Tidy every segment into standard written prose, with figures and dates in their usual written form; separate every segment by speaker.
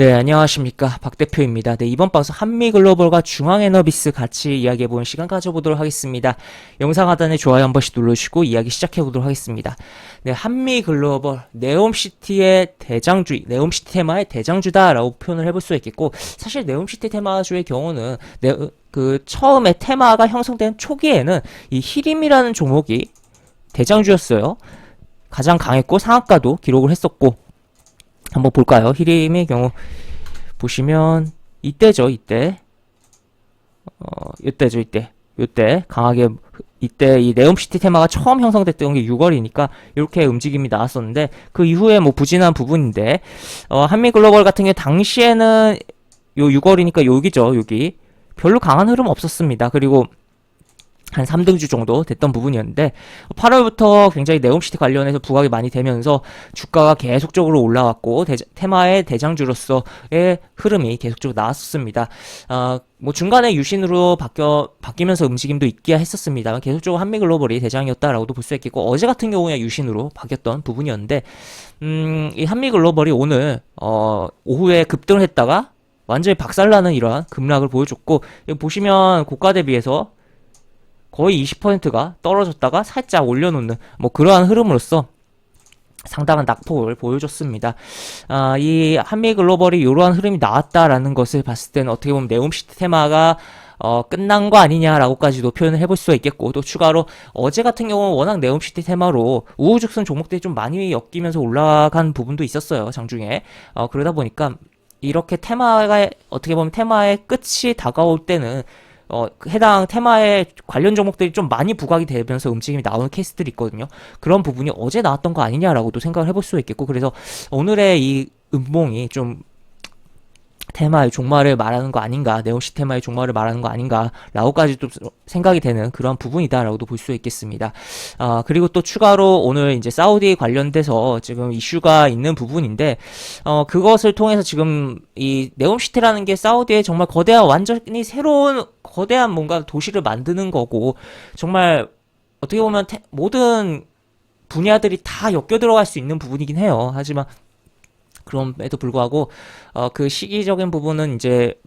Speaker 1: 네, 안녕하십니까. 박 대표입니다. 네, 이번 방송 한미글로벌과 중앙에너비스 같이 이야기해보는 시간 가져보도록 하겠습니다. 영상 하단에 좋아요 한 번씩 눌러주시고 이야기 시작해보도록 하겠습니다. 네, 한미글로벌, 네옴시티의 대장주, 네옴시티 테마의 대장주다라고 표현을 해볼 수 있겠고, 사실 네옴시티 테마주의 경우는, 처음에 테마가 형성된 초기에는 이 히림이라는 종목이 대장주였어요. 가장 강했고 상한가도 기록을 했었고, 한번 볼까요? 히림의 경우 보시면 이때죠, 이때. 이때 강하게 이때 이 네옴시티 테마가 처음 형성됐던 게 6월이니까 이렇게 움직임이 나왔었는데 그 이후에 뭐 부진한 부분인데 한미글로벌 같은 경우 당시에는 요 6월이니까 여기죠, 여기 별로 강한 흐름 없었습니다. 그리고 한 3등주 정도 됐던 부분이었는데 8월부터 굉장히 네옴시티 관련해서 부각이 많이 되면서 주가가 계속적으로 올라왔고 테마의 대장주로서의 흐름이 계속적으로 나왔었습니다. 뭐 중간에 유신으로 바뀌면서 움직임도 있기야 했었습니다만 계속적으로 한미글로벌이 대장이었다라고도 볼 수 있겠고 어제 같은 경우에 유신으로 바뀌었던 부분이었는데 이 한미글로벌이 오늘 오후에 급등을 했다가 완전히 박살나는 이러한 급락을 보여줬고 여기 보시면 고가 대비해서 거의 20%가 떨어졌다가 살짝 올려놓는 뭐 그러한 흐름으로서 상당한 낙폭을 보여줬습니다. 이 한미글로벌이 이러한 흐름이 나왔다라는 것을 봤을 때는 어떻게 보면 네옴시티 테마가 끝난 거 아니냐라고까지도 표현을 해볼 수가 있겠고 또 추가로 어제 같은 경우는 워낙 네옴시티 테마로 우후죽순 종목들이 좀 많이 엮이면서 올라간 부분도 있었어요. 장중에 그러다 보니까 이렇게 테마가 어떻게 보면 테마의 끝이 다가올 때는 해당 테마의 관련 종목들이 좀 많이 부각이 되면서 움직임이 나오는 케이스들이 있거든요. 그런 부분이 어제 나왔던 거 아니냐라고도 생각을 해볼 수 있겠고, 그래서 오늘의 이 음봉이 좀 테마의 종말을 말하는 거 아닌가, 네오시 테마의 종말을 말하는 거 아닌가라고까지도 생각이 되는 그런 부분이다라고도 볼 수 있겠습니다. 그리고 또 추가로 오늘 이제 사우디 관련돼서 지금 이슈가 있는 부분인데, 그것을 통해서 지금 이 네옴시티라는 게 사우디의 정말 거대한 완전히 새로운 거대한 뭔가 도시를 만드는 거고, 정말 어떻게 보면 모든 분야들이 다 엮여 들어갈 수 있는 부분이긴 해요. 하지만 그럼에도 불구하고 그 시기적인 부분은 이제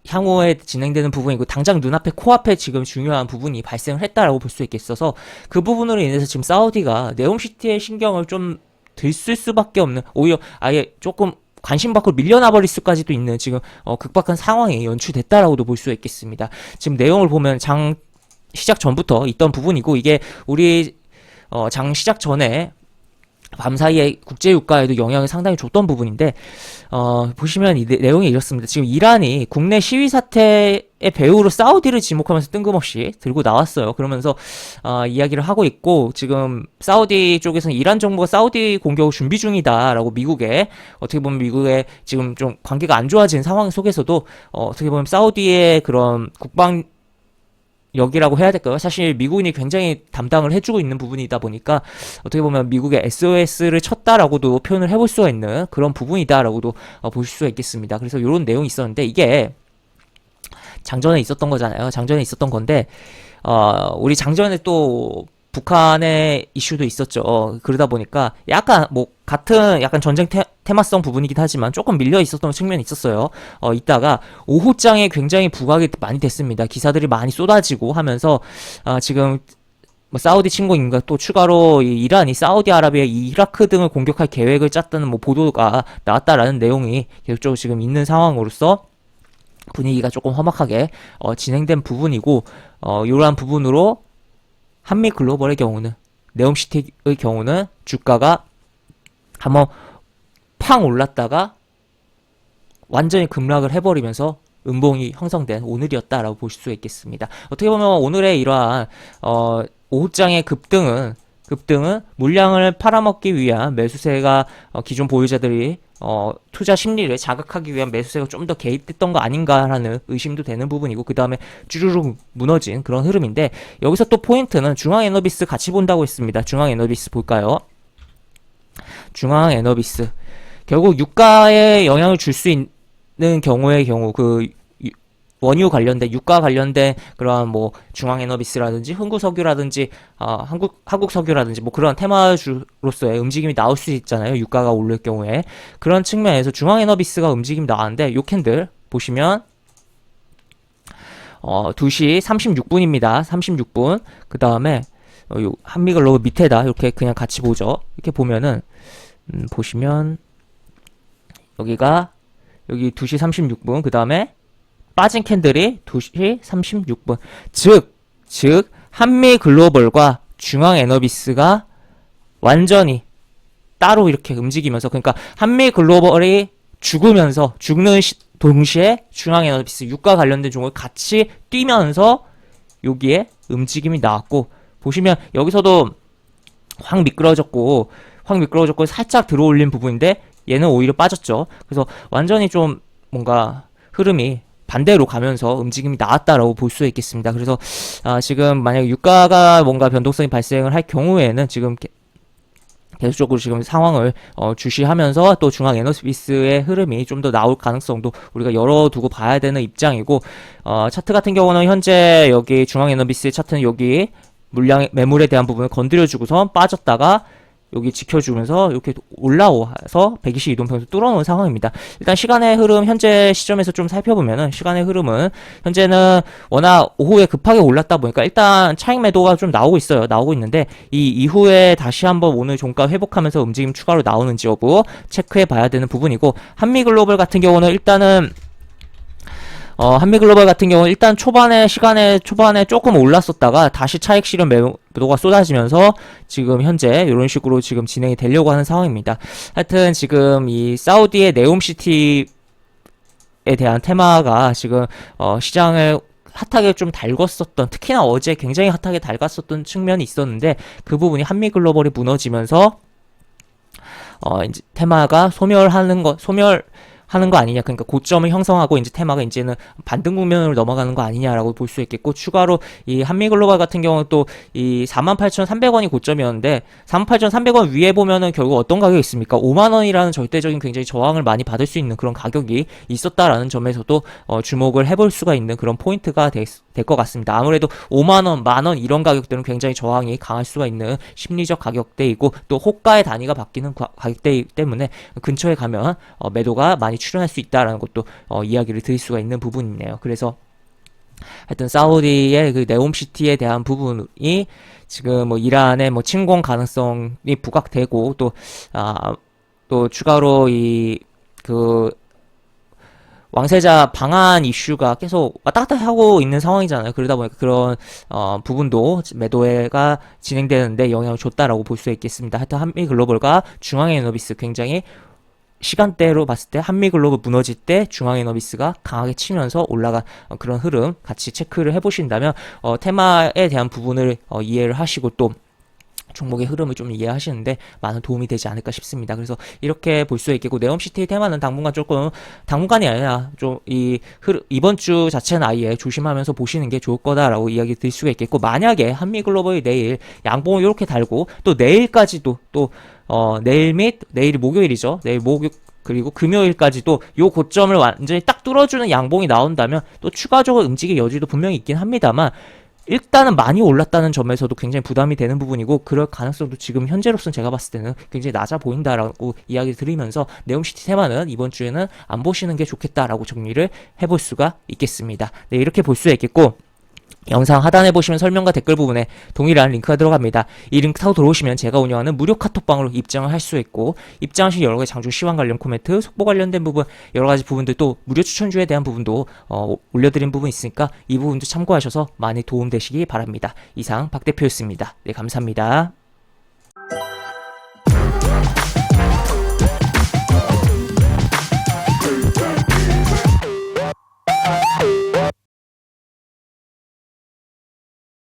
Speaker 1: 향후에 진행되는 부분이고 당장 눈앞에 코앞에 지금 중요한 부분이 발생을 했다라고 볼 수 있겠어서 그 부분으로 인해서 지금 사우디가 네옴시티의 신경을 좀 들쓸 수밖에 없는 오히려 아예 조금 관심 밖으로 밀려나 버릴 수까지도 있는 지금 극박한 상황이 연출됐다라고도 볼 수 있겠습니다. 지금 내용을 보면 장 시작 전부터 있던 부분이고 이게 우리 장 시작 전에 밤사이에 국제유가에도 영향을 상당히 줬던 부분인데 보시면 이 내용이 이렇습니다. 지금 이란이 국내 시위 사태의 배후로 사우디를 지목하면서 뜬금없이 들고 나왔어요. 그러면서 이야기를 하고 있고 지금 사우디 쪽에서는 이란 정부가 사우디 공격을 준비 중이다라고 미국에 어떻게 보면 미국의 지금 좀 관계가 안 좋아진 상황 속에서도 어떻게 보면 사우디의 그런 국방 여기라고 해야 될까요? 사실 미군이 굉장히 담당을 해주고 있는 부분이다 보니까 어떻게 보면 미국의 SOS를 쳤다라고도 표현을 해볼 수가 있는 그런 부분이다라고도 보실 수가 있겠습니다. 그래서 이런 내용이 있었는데 이게 장전에 있었던 거잖아요. 장전에 있었던 건데 우리 장전에 또 북한의 이슈도 있었죠. 그러다 보니까 약간 뭐 같은 약간 전쟁 테마성 부분이긴 하지만 조금 밀려 있었던 측면이 있었어요. 이따가 오후장에 굉장히 부각이 많이 됐습니다. 기사들이 많이 쏟아지고 하면서 지금 뭐 사우디 침공인가 또 추가로 이 이란이 사우디아라비아 이라크 등을 공격할 계획을 짰다는 뭐 보도가 나왔다라는 내용이 계속적으로 지금 있는 상황으로서 분위기가 조금 험악하게 진행된 부분이고 이러한 부분으로 한미 글로벌의 경우는 네옴시티의 경우는 주가가 한번 팡 올랐다가 완전히 급락을 해버리면서 음봉이 형성된 오늘이었다라고 보실 수 있겠습니다. 어떻게 보면 오늘의 이러한 오후장의 급등은 물량을 팔아먹기 위한 매수세가 기존 보유자들이 투자 심리를 자극하기 위한 매수세가 좀 더 개입됐던 거 아닌가라는 의심도 되는 부분이고 그 다음에 쭈루룩 무너진 그런 흐름인데 여기서 또 포인트는 중앙에너비스 같이 본다고 했습니다. 중앙에너비스 볼까요? 중앙에너비스 결국 유가에 영향을 줄 수 있는 경우의 경우 그 원유 관련된 유가 관련된 그런 뭐 중앙에너비스라든지 흥구석유라든지 한국석유라든지 뭐 그런 테마주로서의 움직임이 나올 수 있잖아요. 유가가 오를 경우에 그런 측면에서 중앙에너비스가 움직임이 나왔는데 요 캔들 보시면 2시 36분입니다. 36분. 그 다음에 요 한미글로벌 밑에다 이렇게 그냥 같이 보죠. 이렇게 보면은 보시면 여기가 여기 2시 36분 그 다음에 빠진 캔들이 2시 36분. 즉 한미글로벌과 중앙에너비스가 완전히 따로 이렇게 움직이면서 그러니까 한미글로벌이 죽는 동시에 중앙에너비스 유가 관련된 종목을 같이 뛰면서 여기에 움직임이 나왔고 보시면 여기서도 확 미끄러졌고 살짝 들어올린 부분인데 얘는 오히려 빠졌죠. 그래서 완전히 좀 뭔가 흐름이 반대로 가면서 움직임이 나왔다라고 볼 수 있겠습니다. 그래서 지금 만약 유가가 뭔가 변동성이 발생을 할 경우에는 지금 계속적으로 지금 상황을 주시하면서 또 중앙 에너비스의 흐름이 좀 더 나올 가능성도 우리가 열어두고 봐야 되는 입장이고 차트 같은 경우는 현재 여기 중앙 에너비스의 차트는 여기 매물에 대한 부분을 건드려주고서 빠졌다가 여기 지켜주면서 이렇게 올라와서 120 이동평선 뚫어놓은 상황입니다. 일단 시간의 흐름 현재 시점에서 좀 살펴보면은 시간의 흐름은 현재는 워낙 오후에 급하게 올랐다 보니까 일단 차익 매도가 좀 나오고 있는데 이 이후에 다시 한번 오늘 종가 회복하면서 움직임 추가로 나오는지 여부 체크해 봐야 되는 부분이고 한미글로벌 같은 경우는 일단은 한미글로벌 같은 경우는 일단 초반에 조금 올랐었다가 다시 차익 실현 매도가 쏟아지면서 지금 현재 이런 식으로 지금 진행이 되려고 하는 상황입니다. 하여튼 지금 이 사우디의 네옴시티에 대한 테마가 지금 시장을 핫하게 좀 달궜었던 특히나 어제 굉장히 핫하게 달갔었던 측면이 있었는데 그 부분이 한미글로벌이 무너지면서 이제 테마가 소멸하는 거 아니냐. 그러니까 고점을 형성하고 이제 테마가 이제는 반등 국면으로 넘어가는 거 아니냐라고 볼 수 있겠고 추가로 이 한미글로벌 같은 경우는 또 이 48,300원이 고점이었는데 48,300원 위에 보면은 결국 어떤 가격이 있습니까? 5만 원이라는 절대적인 굉장히 저항을 많이 받을 수 있는 그런 가격이 있었다라는 점에서도 주목을 해볼 수가 있는 그런 포인트가 될 것 같습니다. 아무래도 5만 원, 만 원 이런 가격들은 굉장히 저항이 강할 수가 있는 심리적 가격대이고 또 호가의 단위가 바뀌는 가격대이기 때문에 근처에 가면 매도가 많이 출현할 수 있다라는 것도 이야기를 드릴 수가 있는 부분이네요. 그래서 하여튼 사우디의 그 네옴시티에 대한 부분이 지금 뭐 이란의 뭐 침공 가능성이 부각되고 또 추가로 그 왕세자 방한 이슈가 계속 왔다 갔다 하고 있는 상황이잖아요. 그러다 보니까 그런 부분도 매도가 진행되는데 영향을 줬다라고 볼 수 있겠습니다. 하여튼 한미글로벌과 중앙에너비스 굉장히 시간대로 봤을 때 한미글로벌 무너질 때 중앙에너비스가 강하게 치면서 올라간 그런 흐름 같이 체크를 해보신다면 테마에 대한 부분을 이해를 하시고 또 종목의 흐름을 좀 이해하시는데 많은 도움이 되지 않을까 싶습니다. 그래서 이렇게 볼 수 있겠고 네옴시티의 테마는 당분간이 아니라 좀 이번 주 자체는 아예 조심하면서 보시는 게 좋을 거다라고 이야기 드릴 수가 있겠고 만약에 한미글로벌이 내일 양봉을 이렇게 달고 또 내일까지도 내일이 목요일이죠. 내일 그리고 금요일까지도 요 고점을 완전히 딱 뚫어주는 양봉이 나온다면 또 추가적으로 움직일 여지도 분명히 있긴 합니다만 일단은 많이 올랐다는 점에서도 굉장히 부담이 되는 부분이고 그럴 가능성도 지금 현재로서는 제가 봤을 때는 굉장히 낮아 보인다라고 이야기 드리면서 네옴시티 테마는 이번 주에는 안 보시는 게 좋겠다라고 정리를 해볼 수가 있겠습니다. 네, 이렇게 볼 수가 있겠고 영상 하단에 보시면 설명과 댓글 부분에 동일한 링크가 들어갑니다. 이 링크 타고 들어오시면 제가 운영하는 무료 카톡방으로 입장을 할 수 있고 입장하신 여러가지 장중 시황 관련 코멘트, 속보 관련된 부분 여러가지 부분들 또 무료 추천주에 대한 부분도 올려드린 부분 있으니까 이 부분도 참고하셔서 많이 도움되시기 바랍니다. 이상 박 대표였습니다. 네, 감사합니다.